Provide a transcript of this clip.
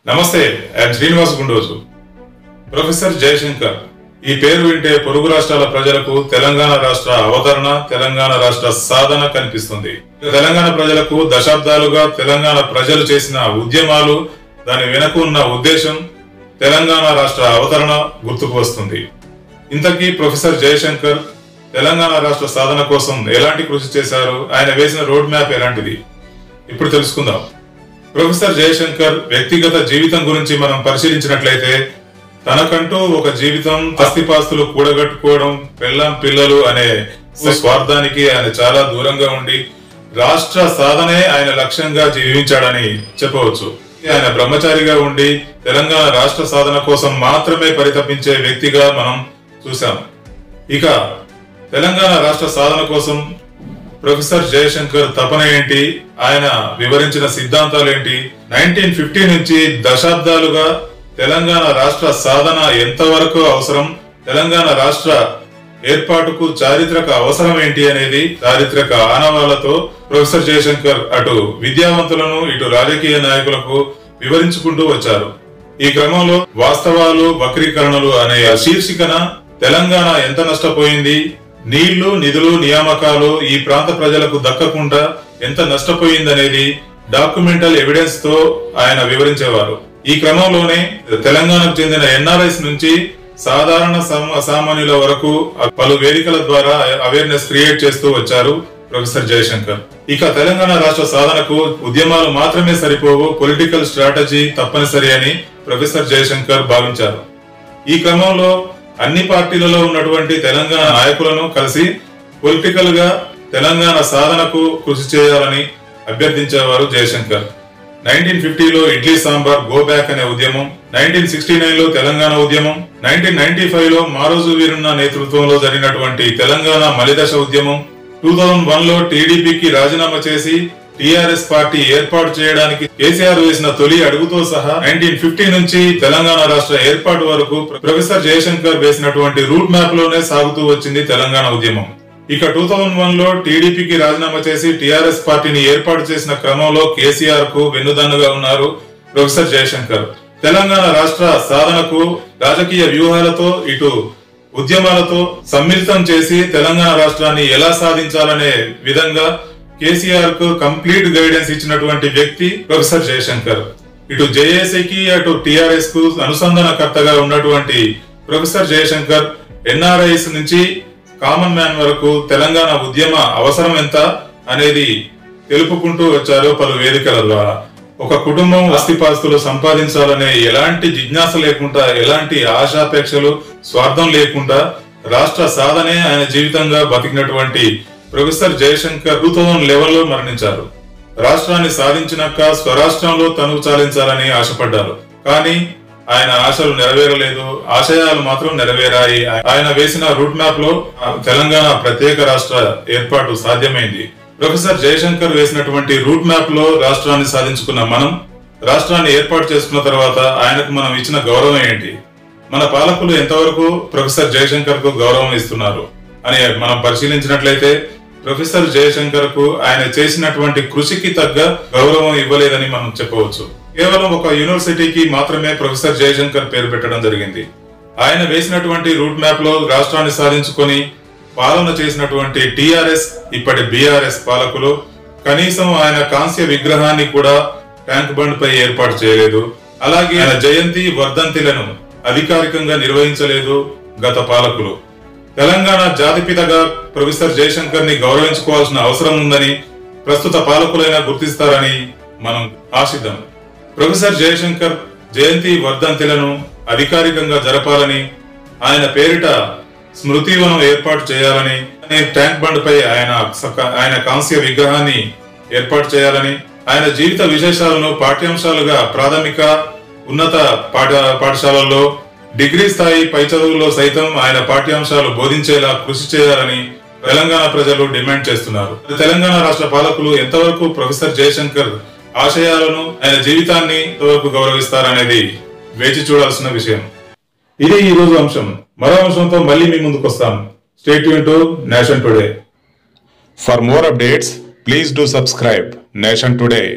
నమస్తే, I'm Srinivas Gundoju. Professor Jayashankar ఈ పేరు వింటే పొరుగు రాష్ట్రాల ప్రజలకు తెలంగాణ రాష్ట్ర అవతరణ, తెలంగాణ రాష్ట్ర సాధన కనిపిస్తుంది. తెలంగాణ ప్రజలకు దశాబ్దాలుగా తెలంగాణ ప్రజలు చేసిన ఉద్యమాలు, దాని వెనుక ఉన్న ఉద్దేశం, తెలంగాణ రాష్ట్ర అవతరణ గుర్తుకు వస్తుంది. ఇంతకీ ప్రొఫెసర్ జయశంకర్ తెలంగాణ రాష్ట్ర సాధన కోసం ఎలాంటి కృషి చేశారు, ఆయన వేసిన రోడ్ మ్యాప్ ఎలాంటిది, ఇప్పుడు తెలుసుకుందాం. ప్రొఫెసర్ జయశంకర్ వ్యక్తిగత జీవితం గురించి మనం పరిశీలించినట్లయితే, తనకంటూ ఒక జీవితం, ఆస్తిపాస్తులు కూడగట్టుకోవడం, పెళ్ళాం పిల్లలు అనే స్వార్థానికి ఆయన చాలా దూరంగా ఉండి రాష్ట్ర సాధనే ఆయన లక్ష్యంగా జీవించాడని చెప్పవచ్చు. ఆయన బ్రహ్మచారిగా ఉండి తెలంగాణ రాష్ట్ర సాధన కోసం మాత్రమే పరితపించే వ్యక్తిగా మనం చూసాం. ఇక తెలంగాణ రాష్ట్ర సాధన కోసం ప్రొఫెసర్ జయశంకర్ తపన ఏంటి, ఆయన వివరించిన సిద్ధాంతాలు ఏంటి, 1950 నుంచి దశాబ్దాలుగా తెలంగాణ రాష్ట్ర సాధన ఎంతవరకు అవసరం, తెలంగాణ రాష్ట్ర ఏర్పాటుకు చారిత్రక అవసరం ఏంటి అనేది చారిత్రక ఆనవాళ్లతో ప్రొఫెసర్ జయశంకర్ అటు విద్యావంతులను ఇటు రాజకీయ నాయకులకు వివరించుకుంటూ వచ్చారు. ఈ క్రమంలో వాస్తవాలు, వక్రీకరణలు అనే శీర్షికన తెలంగాణ ఎంత నష్టపోయింది, నీళ్లు, నిధులు, నియామకాలు ఈ ప్రాంత ప్రజలకు దక్కకుండా ఎంత నష్టపోయిందనేది డాక్యుమెంటల్ ఎవిడెన్స్ తో ఆయన వివరించేవారు. ఈ క్రమంలోనే తెలంగాణకు చెందిన ఎన్ఆర్ఐస్ నుంచి సాధారణ సామాన్యుల వరకు పలు వేదికల ద్వారా అవేర్నెస్ క్రియేట్ చేస్తూ వచ్చారు ప్రొఫెసర్ జయశంకర్. ఇక తెలంగాణ రాష్ట్ర సాధనకు ఉద్యమాలు మాత్రమే సరిపోవు, పొలిటికల్ స్ట్రాటజీ తప్పనిసరి అని ప్రొఫెసర్ జయశంకర్ భావించారు. ఈ క్రమంలో అన్ని పార్టీలలో ఉన్నటువంటి తెలంగాణ నాయకులను కలిసి పొలిటికల్ గా తెలంగాణ సాధనకు కృషి చేయాలని అభ్యర్థించేవారు జయశంకర్. 1950లో ఇడ్లీ సాంబార్ గో బ్యాక్ అనే ఉద్యమం, 1969లో తెలంగాణ ఉద్యమం, 1995లో మారోజు వీరున్న నేతృత్వంలో జరిగినటువంటి తెలంగాణ మలిదశ ఉద్యమం, 2001లో టీడీపీకి రాజీనామా చేసి టిఆర్ఎస్ పార్టీ ఏర్పాటు చేయడానికి కేసీఆర్ వేసిన తొలి అడుగుతో సహా 1950 నుంచి తెలంగాణ రాష్ట్ర ఏర్పాటు వరకు ప్రొఫెసర్ జయశంకర్ వేసినటువంటి రూట్ మ్యాప్ లోనే సాగుతూ వచ్చింది తెలంగాణ ఉద్యమం. ఇక 2001లో టీడీపీకి రాజీనామా చేసి టిఆర్ఎస్ పార్టీని ఏర్పాటు చేసిన క్రమంలో కేసీఆర్ కు వెన్నుదన్నుగా ఉన్నారు ప్రొఫెసర్ జయశంకర్. తెలంగాణ రాష్ట్ర సాధనకు రాజకీయ వ్యూహాలతో ఇటు ఉద్యమాలతో సమ్మిళితం చేసి తెలంగాణ రాష్ట్రాన్ని ఎలా సాధించాలనే విధంగా కేసీఆర్ కు కంప్లీట్ గైడెన్స్ ఇచ్చినటువంటి వ్యక్తి ప్రొఫెసర్ జయశంకర్. ఇటు జేఏసీకి అటు టిఆర్ఎస్ కు అనుసంధానకర్తగా ఉన్నటువంటి ప్రొఫెసర్ జయశంకర్ ఎన్ఆర్ఐస్ నుంచి కామన్ మ్యాన్ వరకు తెలంగాణ ఉద్యమ అవసరం ఎంత అనేది తెలుపుకుంటూ వచ్చారు పలు వేదికల ద్వారా. ఒక కుటుంబం ఆస్తిపాస్తులు సంపాదించాలనే ఎలాంటి జిజ్ఞాస లేకుండా, ఎలాంటి ఆశాపేక్షలు, స్వార్థం లేకుండా రాష్ట్ర సాధనే ఆయన జీవితంగా బతికినటువంటి ప్రొఫెసర్ జయశంకర్ 2011లో మరణించారు. రాష్ట్రాన్ని సాధించినాక స్వరాష్ట్రంలో తనువు చాలించాలని ఆశపడ్డారు. కానీ ఆయన ఆశలు నెరవేరలేదు, ఆశయాలు మాత్రం నెరవేరాయి. ఆయన వేసిన రూట్ మ్యాప్ లో తెలంగాణ ప్రత్యేక రాష్ట్ర ఏర్పాటు సాధ్యమైంది. ప్రొఫెసర్ జయశంకర్ వేసినటువంటి రూట్ మ్యాప్ లో రాష్ట్రాన్ని సాధించుకున్న మనం, రాష్ట్రాన్ని ఏర్పాటు చేసుకున్న తర్వాత ఆయనకు మనం ఇచ్చిన గౌరవం ఏంటి, మన పాలకులు ఎంతవరకు ప్రొఫెసర్ జయశంకర్ కు గౌరవం ఇస్తున్నారు అని మనం పరిశీలించినట్లయితే, ప్రొఫెసర్ జయశంకర్ కు ఆయన చేసినటువంటి కృషికి తగ్గ గౌరవం ఇవ్వలేదని మనం చెప్పవచ్చు. కేవలం ఒక యూనివర్సిటీకి మాత్రమే ప్రొఫెసర్ జయశంకర్ పేరు పెట్టడం జరిగింది. ఆయన వేసినటువంటి రూట్ మ్యాప్ లో రాష్ట్రాన్ని సాధించుకొని పాలన చేసినటువంటి టిఆర్ఎస్, ఇప్పటి బిఆర్ఎస్ పాలకులు కనీసం ఆయన కాంస్య విగ్రహాన్ని కూడా ట్యాంక్ బండ్ పై ఏర్పాటు చేయలేదు. అలాగే ఆయన జయంతి, వర్ధంతిలను అధికారికంగా నిర్వహించలేదు గత పాలకులు. తెలంగాణ జాతిపితగా ప్రొఫెసర్ జయశంకర్ ని గౌరవించుకోవాల్సిన అవసరం ఉందని ప్రస్తుత పాలకులైనా గుర్తిస్తారని మనం ఆశిద్దాం. ప్రొఫెసర్ జయశంకర్ జయంతి, వర్ధంతిలను అధికారికంగా జరపాలని, ఆయన పేరిట స్మృతివనం ఏర్పాటు చేయాలని, ట్యాంక్ బండ్ పై ఆయన కాంస్య విగ్రహాన్ని ఏర్పాటు చేయాలని, ఆయన జీవిత విశేషాలను పాఠ్యాంశాలుగా ప్రాథమిక, ఉన్నత పాఠశాలల్లో, డిగ్రీ స్థాయి పై చదువుల్లో సైతం ఆయన పాఠ్యాంశాలు బోధించేలా కృషి చేయాలని తెలంగాణ ప్రజలు డిమాండ్ చేస్తున్నారు. తెలంగాణ రాష్ట్ర పాలకులు ఎంతవరకు ప్రొఫెసర్ జయశంకర్ ఆశయాలను, ఆయన జీవితాన్ని ఎంతవరకు గౌరవిస్తారనేది వేచి చూడాల్సిన విషయం. ఇది ఈ రోజు అంశం. మరో అంశంతో మళ్ళీ మీ ముందుకు వస్తాం. Stay tune to nation today. For more updates, please do subscribe Nation Today.